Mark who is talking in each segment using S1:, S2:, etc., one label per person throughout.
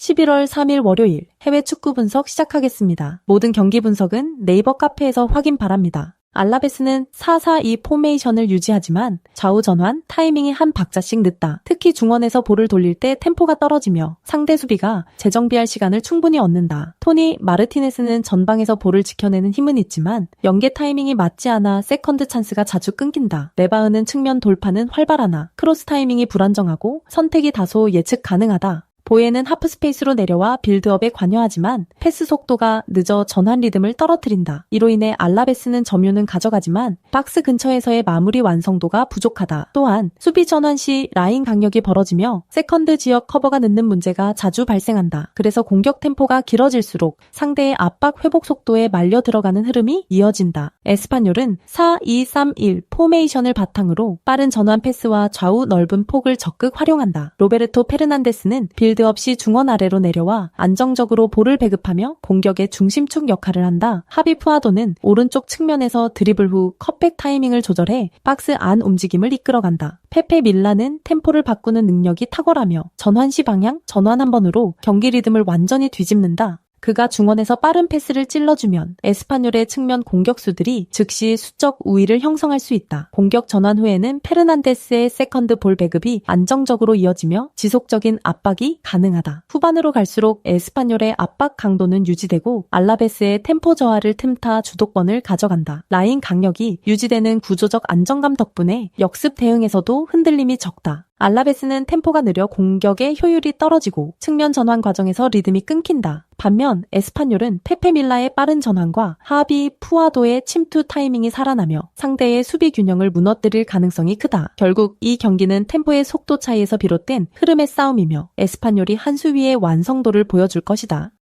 S1: 11월 3일 월요일 해외 축구 분석 시작하겠습니다. 모든 경기 분석은 네이버 카페에서 확인 바랍니다. 알라베스는 4-4-2 포메이션을 유지하지만 좌우 전환, 타이밍이 한 박자씩 늦다. 특히 중원에서 볼을 돌릴 때 템포가 떨어지며 상대 수비가 재정비할 시간을 충분히 얻는다. 토니 마르티네스는 전방에서 볼을 지켜내는 힘은 있지만 연계 타이밍이 맞지 않아 세컨드 찬스가 자주 끊긴다. 레바흐는 측면 돌파는 활발하나 크로스 타이밍이 불안정하고 선택이 다소 예측 가능하다. 보에는 하프 스페이스로 내려와 빌드업에 관여하지만 패스 속도가 늦어 전환 리듬을 떨어뜨린다. 이로 인해 알라베스는 점유는 가져가지만 박스 근처에서의 마무리 완성도가 부족하다. 또한 수비 전환 시 라인 강력이 벌어지며 세컨드 지역 커버가 늦는 문제가 자주 발생한다. 그래서 공격 템포가 길어질수록 상대의 압박 회복 속도에 말려 들어가는 흐름이 이어진다. 에스파뇰은 4-2-3-1 포메이션을 바탕으로 빠른 전환 패스와 좌우 넓은 폭을 적극 활용한다. 로베르토 페르난데스는 빌드 없이 중원 아래로 내려와 안정적으로 볼을 배급하며 공격의 중심축 역할을 한다. 하비 푸아도는 오른쪽 측면에서 드리블 후 컷백 타이밍을 조절해 박스 안 움직임을 이끌어간다. 페페 밀라는 템포를 바꾸는 능력이 탁월하며 전환 시 방향, 전환 한 번으로 경기 리듬을 완전히 뒤집는다. 그가 중원에서 빠른 패스를 찔러주면 에스파뇰의 측면 공격수들이 즉시 수적 우위를 형성할 수 있다. 공격 전환 후에는 페르난데스의 세컨드 볼 배급이 안정적으로 이어지며 지속적인 압박이 가능하다. 후반으로 갈수록 에스파뇰의 압박 강도는 유지되고 알라베스의 템포 저하를 틈타 주도권을 가져간다. 라인 강력이 유지되는 구조적 안정감 덕분에 역습 대응에서도 흔들림이 적다. 알라베스는 템포가 느려 공격의 효율이 떨어지고 측면 전환 과정에서 리듬이 끊긴다. 반면 에스파뇰은 페페 밀라의 빠른 전환과 하비 푸아도의 침투 타이밍이 살아나며 상대의 수비 균형을 무너뜨릴 가능성이 크다. 결국 이 경기는 템포의 속도 차이에서 비롯된 흐름의 싸움이며 에스파뇰이 한 수 위의 완성도를 보여줄 것이다.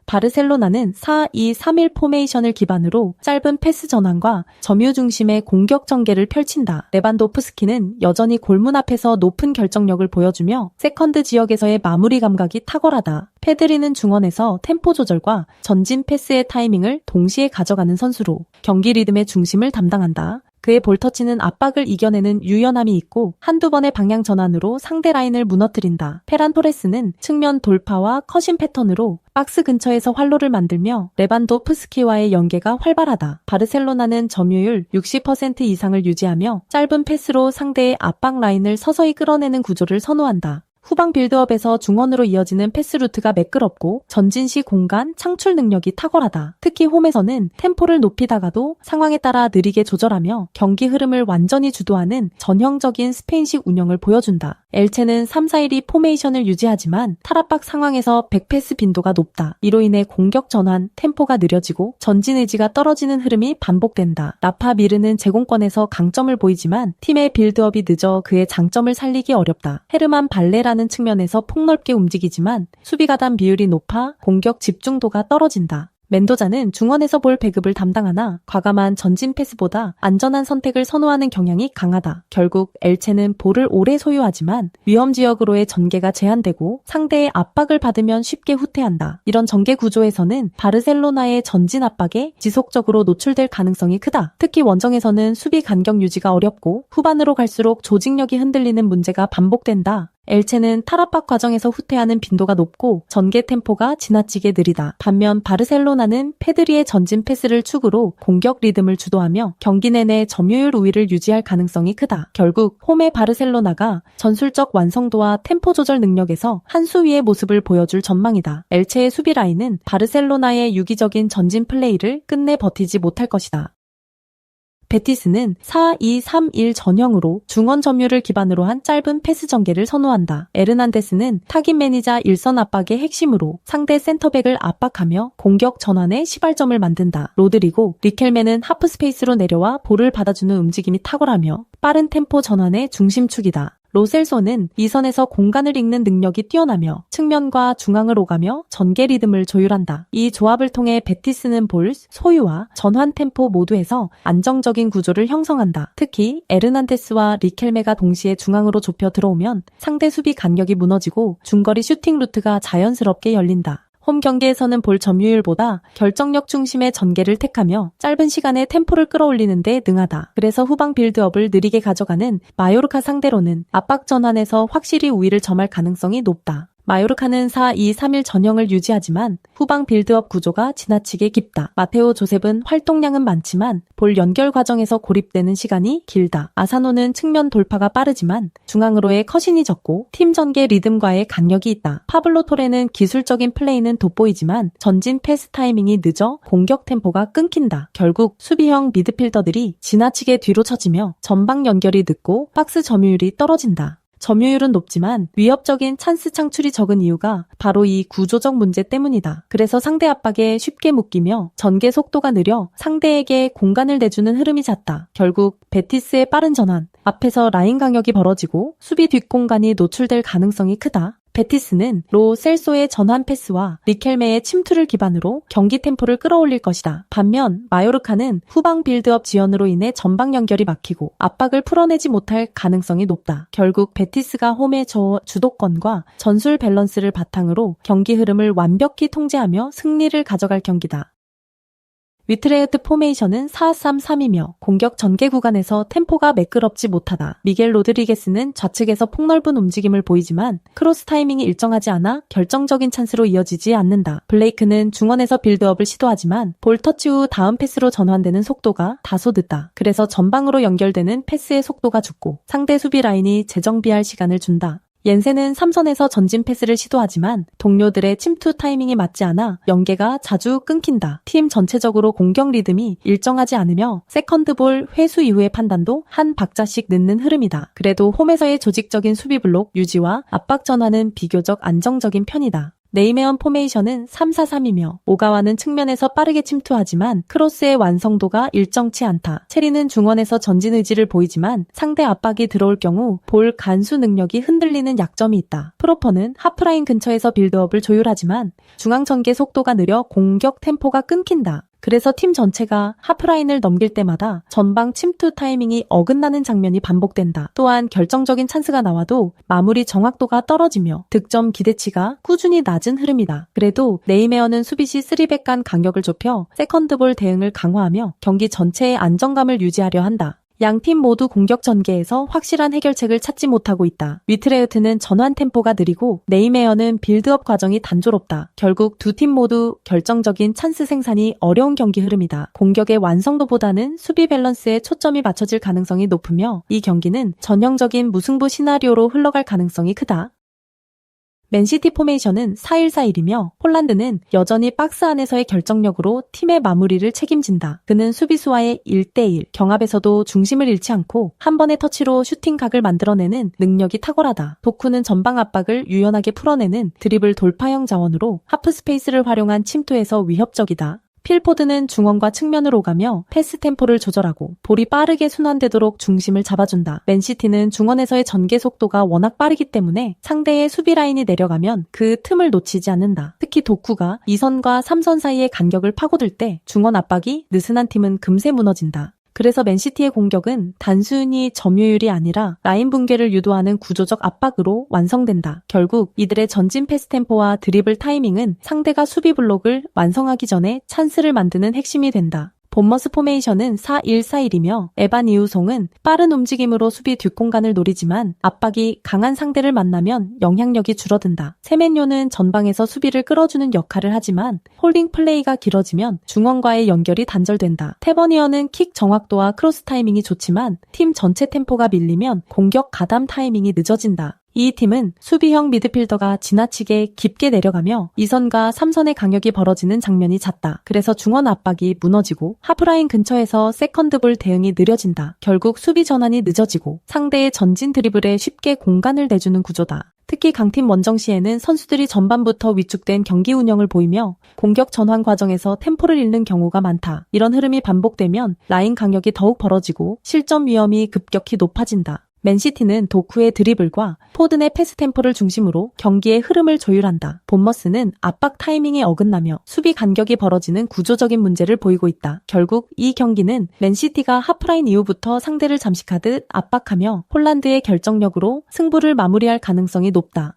S1: 바르셀로나는 4-2-3-1 포메이션을 기반으로 짧은 패스 전환과 점유 중심의 공격 전개를 펼친다. 레반도프스키는 여전히 골문 앞에서 높은 결정력을 보여주며 세컨드 지역에서의 마무리 감각이 탁월하다. 페드리는 중원에서 템포 조절과 전진 패스의 타이밍을 동시에 가져가는 선수로 경기 리듬의 중심을 담당한다. 그의 볼터치는 압박을 이겨내는 유연함이 있고 한두 번의 방향 전환으로 상대 라인을 무너뜨린다. 페란 토레스는 측면 돌파와 컷인 패턴으로 박스 근처에서 활로를 만들며 레반도프스키와의 연계가 활발하다. 바르셀로나는 점유율 60% 이상을 유지하며 짧은 패스로 상대의 압박 라인을 서서히 끌어내는 구조를 선호한다. 후방 빌드업에서 중원으로 이어지는 패스 루트가 매끄럽고 전진 시 공간, 창출 능력이 탁월하다. 특히 홈에서는 템포를 높이다가도 상황에 따라 느리게 조절하며 경기 흐름을 완전히 주도하는 전형적인 스페인식 운영을 보여준다. 엘체는 3-4-1-2 포메이션을 유지하지만 탈압박 상황에서 백패스 빈도가 높다. 이로 인해 공격 전환, 템포가 느려지고 전진 의지가 떨어지는 흐름이 반복된다. 라파 미르는 제공권에서 강점을 보이지만 팀의 빌드업이 늦어 그의 장점을 살리기 어렵다. 헤르만 발레라는 측면에서 폭넓게 움직이지만 수비 가담 비율이 높아 공격 집중도가 떨어진다. 멘도자는 중원에서 볼 배급을 담당하나 과감한 전진 패스보다 안전한 선택을 선호하는 경향이 강하다. 결국 엘체는 볼을 오래 소유하지만 위험 지역으로의 전개가 제한되고 상대의 압박을 받으면 쉽게 후퇴한다. 이런 전개 구조에서는 바르셀로나의 전진 압박에 지속적으로 노출될 가능성이 크다. 특히 원정에서는 수비 간격 유지가 어렵고 후반으로 갈수록 조직력이 흔들리는 문제가 반복된다. 엘체는 탈압박 과정에서 후퇴하는 빈도가 높고 전개 템포가 지나치게 느리다. 반면 바르셀로나는 페드리의 전진 패스를 축으로 공격 리듬을 주도하며 경기 내내 점유율 우위를 유지할 가능성이 크다. 결국 홈의 바르셀로나가 전술적 완성도와 템포 조절 능력에서 한 수 위의 모습을 보여줄 전망이다. 엘체의 수비 라인은 바르셀로나의 유기적인 전진 플레이를 끝내 버티지 못할 것이다. 베티스는 4-2-3-1 전형으로 중원 점유를 기반으로 한 짧은 패스 전개를 선호한다. 에르난데스는 타깃 매니저 일선 압박의 핵심으로 상대 센터백을 압박하며 공격 전환의 시발점을 만든다. 로드리고, 리켈메는 하프 스페이스로 내려와 볼을 받아주는 움직임이 탁월하며 빠른 템포 전환의 중심축이다. 로셀소는 이선에서 공간을 읽는 능력이 뛰어나며 측면과 중앙을 오가며 전개 리듬을 조율한다. 이 조합을 통해 베티스는 볼, 소유와 전환 템포 모두에서 안정적인 구조를 형성한다. 특히 에르난데스와 리켈메가 동시에 중앙으로 좁혀 들어오면 상대 수비 간격이 무너지고 중거리 슈팅 루트가 자연스럽게 열린다. 홈 경기에서는 볼 점유율보다 결정력 중심의 전개를 택하며 짧은 시간에 템포를 끌어올리는 데 능하다. 그래서 후방 빌드업을 느리게 가져가는 마요르카 상대로는 압박 전환에서 확실히 우위를 점할 가능성이 높다. 마요르카는 4-2-3-1 전형을 유지하지만 후방 빌드업 구조가 지나치게 깊다. 마테오 조셉은 활동량은 많지만 볼 연결 과정에서 고립되는 시간이 길다. 아사노는 측면 돌파가 빠르지만 중앙으로의 컷인이 적고 팀 전개 리듬과의 강력이 있다. 파블로 토레는 기술적인 플레이는 돋보이지만 전진 패스 타이밍이 늦어 공격 템포가 끊긴다. 결국 수비형 미드필더들이 지나치게 뒤로 처지며 전방 연결이 늦고 박스 점유율이 떨어진다. 점유율은 높지만 위협적인 찬스 창출이 적은 이유가 바로 이 구조적 문제 때문이다. 그래서 상대 압박에 쉽게 묶이며 전개 속도가 느려 상대에게 공간을 내주는 흐름이 잦다. 결국 베티스의 빠른 전환, 앞에서 라인 강역이 벌어지고 수비 뒷공간이 노출될 가능성이 크다. 베티스는 로 셀소의 전환 패스와 리켈메의 침투를 기반으로 경기 템포를 끌어올릴 것이다. 반면 마요르카는 후방 빌드업 지연으로 인해 전방 연결이 막히고 압박을 풀어내지 못할 가능성이 높다. 결국 베티스가 홈의 주도권과 전술 밸런스를 바탕으로 경기 흐름을 완벽히 통제하며 승리를 가져갈 경기다. 위트레흐트 포메이션은 4-3-3이며 공격 전개 구간에서 템포가 매끄럽지 못하다. 미겔 로드리게스는 좌측에서 폭넓은 움직임을 보이지만 크로스 타이밍이 일정하지 않아 결정적인 찬스로 이어지지 않는다. 블레이크는 중원에서 빌드업을 시도하지만 볼 터치 후 다음 패스로 전환되는 속도가 다소 늦다. 그래서 전방으로 연결되는 패스의 속도가 죽고 상대 수비 라인이 재정비할 시간을 준다. 옌센은 3선에서 전진 패스를 시도하지만 동료들의 침투 타이밍이 맞지 않아 연계가 자주 끊긴다. 팀 전체적으로 공격 리듬이 일정하지 않으며 세컨드볼 회수 이후의 판단도 한 박자씩 늦는 흐름이다. 그래도 홈에서의 조직적인 수비 블록 유지와 압박 전환은 비교적 안정적인 편이다. 네이메언 포메이션은 3-4-3이며 오가와는 측면에서 빠르게 침투하지만 크로스의 완성도가 일정치 않다. 체리는 중원에서 전진 의지를 보이지만 상대 압박이 들어올 경우 볼 간수 능력이 흔들리는 약점이 있다. 프로퍼는 하프라인 근처에서 빌드업을 조율하지만 중앙 전개 속도가 느려 공격 템포가 끊긴다. 그래서 팀 전체가 하프라인을 넘길 때마다 전방 침투 타이밍이 어긋나는 장면이 반복된다. 또한 결정적인 찬스가 나와도 마무리 정확도가 떨어지며 득점 기대치가 꾸준히 낮은 흐름이다. 그래도 네이메어는 수비 시 3백 간 간격을 좁혀 세컨드볼 대응을 강화하며 경기 전체의 안정감을 유지하려 한다. 양팀 모두 공격 전개에서 확실한 해결책을 찾지 못하고 있다. 위트레흐트는 전환 템포가 느리고 네이메어는 빌드업 과정이 단조롭다. 결국 두 팀 모두 결정적인 찬스 생산이 어려운 경기 흐름이다. 공격의 완성도보다는 수비 밸런스에 초점이 맞춰질 가능성이 높으며 이 경기는 전형적인 무승부 시나리오로 흘러갈 가능성이 크다. 맨시티 포메이션은 4-1-4-1이며 홀란드는 여전히 박스 안에서의 결정력으로 팀의 마무리를 책임진다. 그는 수비수와의 1대1 경합에서도 중심을 잃지 않고 한 번의 터치로 슈팅각을 만들어내는 능력이 탁월하다. 도쿠는 전방 압박을 유연하게 풀어내는 드리블 돌파형 자원으로 하프 스페이스를 활용한 침투에서 위협적이다. 필포드는 중원과 측면을 오가며 패스 템포를 조절하고 볼이 빠르게 순환되도록 중심을 잡아준다. 맨시티는 중원에서의 전개 속도가 워낙 빠르기 때문에 상대의 수비 라인이 내려가면 그 틈을 놓치지 않는다. 특히 도쿠가 2선과 3선 사이의 간격을 파고들 때 중원 압박이 느슨한 팀은 금세 무너진다. 그래서 맨시티의 공격은 단순히 점유율이 아니라 라인 붕괴를 유도하는 구조적 압박으로 완성된다. 결국 이들의 전진 패스 템포와 드리블 타이밍은 상대가 수비 블록을 완성하기 전에 찬스를 만드는 핵심이 된다. 본머스 포메이션은 4-1-4-1이며 에반 이우송은 빠른 움직임으로 수비 뒷공간을 노리지만 압박이 강한 상대를 만나면 영향력이 줄어든다. 세멘요는 전방에서 수비를 끌어주는 역할을 하지만 홀딩 플레이가 길어지면 중원과의 연결이 단절된다. 테버니어는 킥 정확도와 크로스 타이밍이 좋지만 팀 전체 템포가 밀리면 공격 가담 타이밍이 늦어진다. 이 팀은 수비형 미드필더가 지나치게 깊게 내려가며 2선과 3선의 강역이 벌어지는 장면이 잦다. 그래서 중원 압박이 무너지고 하프라인 근처에서 세컨드볼 대응이 느려진다. 결국 수비 전환이 늦어지고 상대의 전진 드리블에 쉽게 공간을 내주는 구조다. 특히 강팀 원정시에는 선수들이 전반부터 위축된 경기 운영을 보이며 공격 전환 과정에서 템포를 잃는 경우가 많다. 이런 흐름이 반복되면 라인 강역이 더욱 벌어지고 실점 위험이 급격히 높아진다. 맨시티는 도쿠의 드리블과 포든의 패스 템포를 중심으로 경기의 흐름을 조율한다. 본머스는 압박 타이밍에 어긋나며 수비 간격이 벌어지는 구조적인 문제를 보이고 있다. 결국 이 경기는 맨시티가 하프라인 이후부터 상대를 잠식하듯 압박하며 홀란드의 결정력으로 승부를 마무리할 가능성이 높다.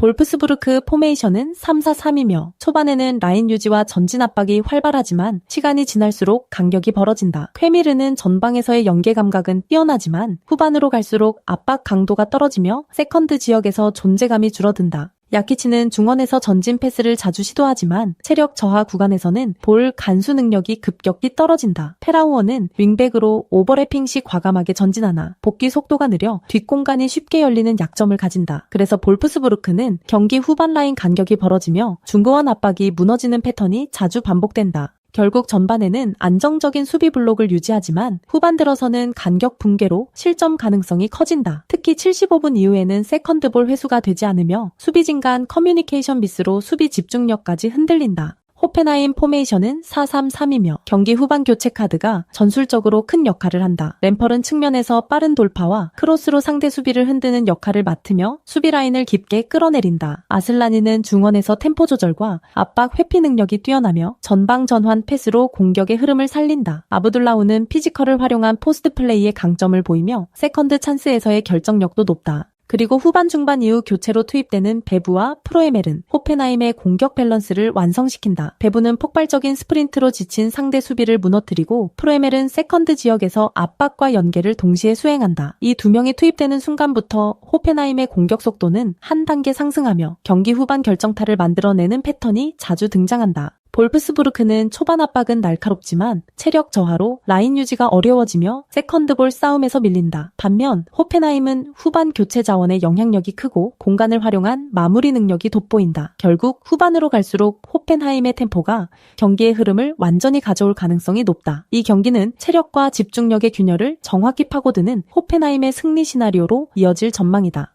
S1: 볼프스부르크 포메이션은 3-4-3이며 초반에는 라인 유지와 전진 압박이 활발하지만 시간이 지날수록 간격이 벌어진다. 쾌미르는 전방에서의 연계 감각은 뛰어나지만 후반으로 갈수록 압박 강도가 떨어지며 세컨드 지역에서 존재감이 줄어든다. 야키치는 중원에서 전진 패스를 자주 시도하지만 체력 저하 구간에서는 볼 간수 능력이 급격히 떨어진다. 페라우어는 윙백으로 오버래핑 시 과감하게 전진하나 복귀 속도가 느려 뒷공간이 쉽게 열리는 약점을 가진다. 그래서 볼프스부르크는 경기 후반 라인 간격이 벌어지며 중고원 압박이 무너지는 패턴이 자주 반복된다. 결국 전반에는 안정적인 수비 블록을 유지하지만 후반 들어서는 간격 붕괴로 실점 가능성이 커진다. 특히 75분 이후에는 세컨드볼 회수가 되지 않으며 수비진 간 커뮤니케이션 미스로 수비 집중력까지 흔들린다. 호펜하임 포메이션은 4-3-3이며 경기 후반 교체 카드가 전술적으로 큰 역할을 한다. 램펄은 측면에서 빠른 돌파와 크로스로 상대 수비를 흔드는 역할을 맡으며 수비 라인을 깊게 끌어내린다. 아슬라니는 중원에서 템포 조절과 압박 회피 능력이 뛰어나며 전방 전환 패스로 공격의 흐름을 살린다. 아브둘라우는 피지컬을 활용한 포스트 플레이의 강점을 보이며 세컨드 찬스에서의 결정력도 높다. 그리고 후반 중반 이후 교체로 투입되는 베부와 프로에멜은 호펜하임의 공격 밸런스를 완성시킨다. 베부는 폭발적인 스프린트로 지친 상대 수비를 무너뜨리고 프로에멜은 세컨드 지역에서 압박과 연계를 동시에 수행한다. 이 두 명이 투입되는 순간부터 호펜하임의 공격 속도는 한 단계 상승하며 경기 후반 결정타를 만들어내는 패턴이 자주 등장한다. 볼프스부르크는 초반 압박은 날카롭지만 체력 저하로 라인 유지가 어려워지며 세컨드볼 싸움에서 밀린다. 반면 호펜하임은 후반 교체 자원의 영향력이 크고 공간을 활용한 마무리 능력이 돋보인다. 결국 후반으로 갈수록 호펜하임의 템포가 경기의 흐름을 완전히 가져올 가능성이 높다. 이 경기는 체력과 집중력의 균열을 정확히 파고드는 호펜하임의 승리 시나리오로 이어질 전망이다.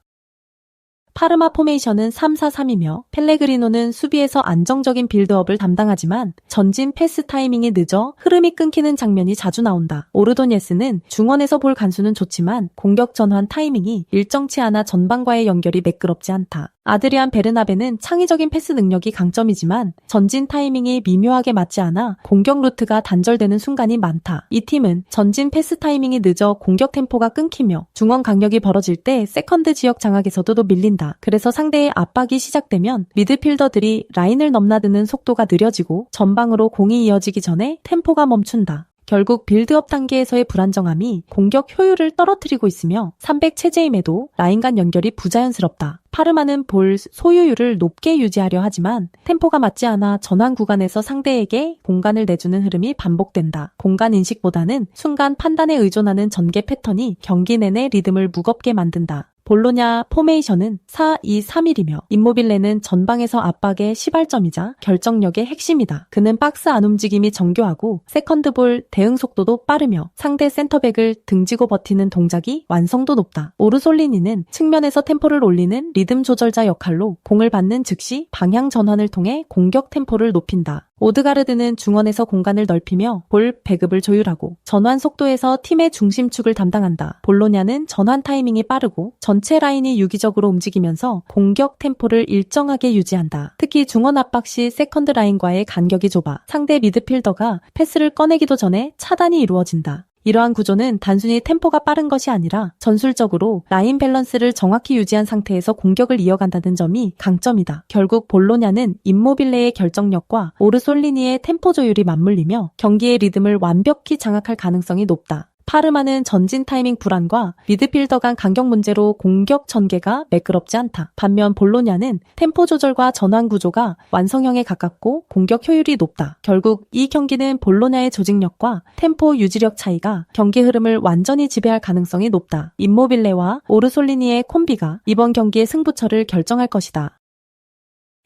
S1: 파르마 포메이션은 3-4-3이며 펠레그리노는 수비에서 안정적인 빌드업을 담당하지만 전진 패스 타이밍이 늦어 흐름이 끊기는 장면이 자주 나온다. 오르도녜스는 중원에서 볼 간수는 좋지만 공격 전환 타이밍이 일정치 않아 전방과의 연결이 매끄럽지 않다. 아드리안 베르나베는 창의적인 패스 능력이 강점이지만 전진 타이밍이 미묘하게 맞지 않아 공격 루트가 단절되는 순간이 많다. 이 팀은 전진 패스 타이밍이 늦어 공격 템포가 끊기며 중원 강력이 벌어질 때 세컨드 지역 장악에서도 밀린다. 그래서 상대의 압박이 시작되면 미드필더들이 라인을 넘나드는 속도가 느려지고 전방으로 공이 이어지기 전에 템포가 멈춘다. 결국 빌드업 단계에서의 불안정함이 공격 효율을 떨어뜨리고 있으며 300 체제임에도 라인 간 연결이 부자연스럽다. 파르마는 볼 소유율을 높게 유지하려 하지만 템포가 맞지 않아 전환 구간에서 상대에게 공간을 내주는 흐름이 반복된다. 공간 인식보다는 순간 판단에 의존하는 전개 패턴이 경기 내내 리듬을 무겁게 만든다. 볼로냐 포메이션은 4-2-3-1이며 임모빌레는 전방에서 압박의 시발점이자 결정력의 핵심이다. 그는 박스 안 움직임이 정교하고 세컨드볼 대응 속도도 빠르며 상대 센터백을 등지고 버티는 동작이 완성도 높다. 오르솔리니는 측면에서 템포를 올리는 리듬 조절자 역할로 공을 받는 즉시 방향 전환을 통해 공격 템포를 높인다. 오드가르드는 중원에서 공간을 넓히며 볼 배급을 조율하고 전환 속도에서 팀의 중심축을 담당한다. 볼로냐는 전환 타이밍이 빠르고 전체 라인이 유기적으로 움직이면서 공격 템포를 일정하게 유지한다. 특히 중원 압박 시 세컨드 라인과의 간격이 좁아 상대 미드필더가 패스를 꺼내기도 전에 차단이 이루어진다. 이러한 구조는 단순히 템포가 빠른 것이 아니라 전술적으로 라인 밸런스를 정확히 유지한 상태에서 공격을 이어간다는 점이 강점이다. 결국 볼로냐는 임모빌레의 결정력과 오르솔리니의 템포 조율이 맞물리며 경기의 리듬을 완벽히 장악할 가능성이 높다. 파르마는 전진 타이밍 불안과 미드필더 간 간격 문제로 공격 전개가 매끄럽지 않다. 반면 볼로냐는 템포 조절과 전환 구조가 완성형에 가깝고 공격 효율이 높다. 결국 이 경기는 볼로냐의 조직력과 템포 유지력 차이가 경기 흐름을 완전히 지배할 가능성이 높다. 임모빌레와 오르솔리니의 콤비가 이번 경기의 승부처를 결정할 것이다.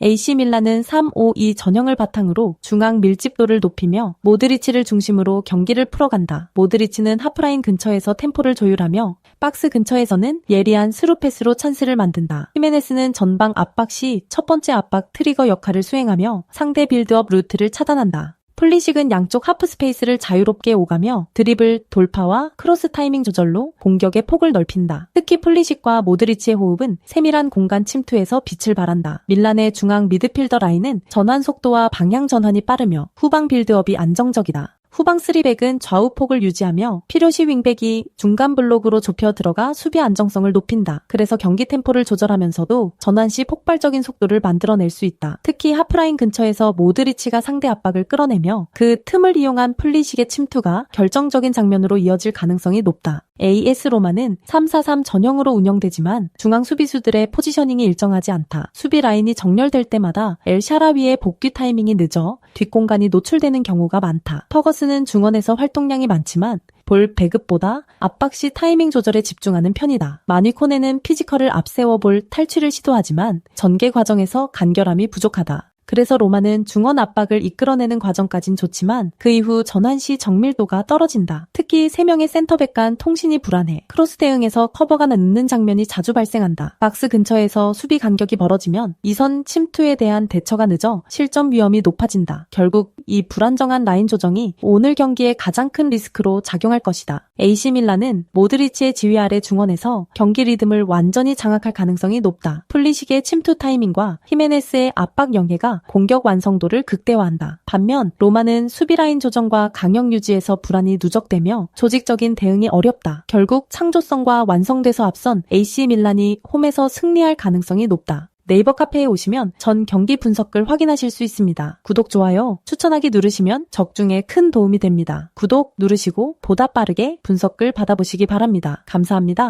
S1: AC 밀란은 3-5-2 전형을 바탕으로 중앙 밀집도를 높이며 모드리치를 중심으로 경기를 풀어간다. 모드리치는 하프라인 근처에서 템포를 조율하며 박스 근처에서는 예리한 스루 패스로 찬스를 만든다. 히메네스는 전방 압박 시 첫 번째 압박 트리거 역할을 수행하며 상대 빌드업 루트를 차단한다. 플리식은 양쪽 하프 스페이스를 자유롭게 오가며 드리블, 돌파와 크로스 타이밍 조절로 공격의 폭을 넓힌다. 특히 플리식과 모드리치의 호흡은 세밀한 공간 침투에서 빛을 발한다. 밀란의 중앙 미드필더 라인은 전환 속도와 방향 전환이 빠르며 후방 빌드업이 안정적이다. 후방 3백은 좌우 폭을 유지하며 필요시 윙백이 중간 블록으로 좁혀 들어가 수비 안정성을 높인다. 그래서 경기 템포를 조절하면서도 전환 시 폭발적인 속도를 만들어낼 수 있다. 특히 하프라인 근처에서 모드리치가 상대 압박을 끌어내며 그 틈을 이용한 플리식의 침투가 결정적인 장면으로 이어질 가능성이 높다. AS 로마는 3-4-3 전형으로 운영되지만 중앙 수비수들의 포지셔닝이 일정하지 않다. 수비 라인이 정렬될 때마다 엘 샤라위의 복귀 타이밍이 늦어 뒷공간이 노출되는 경우가 많다. 퍼거슨은 중원에서 활동량이 많지만 볼 배급보다 압박 시 타이밍 조절에 집중하는 편이다. 마뉘코네는 피지컬을 앞세워 볼 탈취를 시도하지만 전개 과정에서 간결함이 부족하다. 그래서 로마는 중원 압박을 이끌어내는 과정까진 좋지만 그 이후 전환 시 정밀도가 떨어진다. 특히 3명의 센터백 간 통신이 불안해. 크로스 대응에서 커버가 늦는 장면이 자주 발생한다. 박스 근처에서 수비 간격이 벌어지면 이선 침투에 대한 대처가 늦어 실점 위험이 높아진다. 결국 이 불안정한 라인 조정이 오늘 경기의 가장 큰 리스크로 작용할 것이다. AC 밀란은 모드리치의 지휘 아래 중원에서 경기 리듬을 완전히 장악할 가능성이 높다. 플리식의 침투 타이밍과 히메네스의 압박 연계가 공격 완성도를 극대화한다. 반면 로마는 수비 라인 조정과 강형 유지에서 불안이 누적되며 조직적인 대응이 어렵다. 결국 창조성과 완성돼서 앞선 AC 밀란이 홈에서 승리할 가능성이 높다. 네이버 카페에 오시면 전 경기 분석글 확인하실 수 있습니다. 구독, 좋아요, 추천하기 누르시면 적중에 큰 도움이 됩니다. 구독 누르시고 보다 빠르게 분석글 받아보시기 바랍니다. 감사합니다.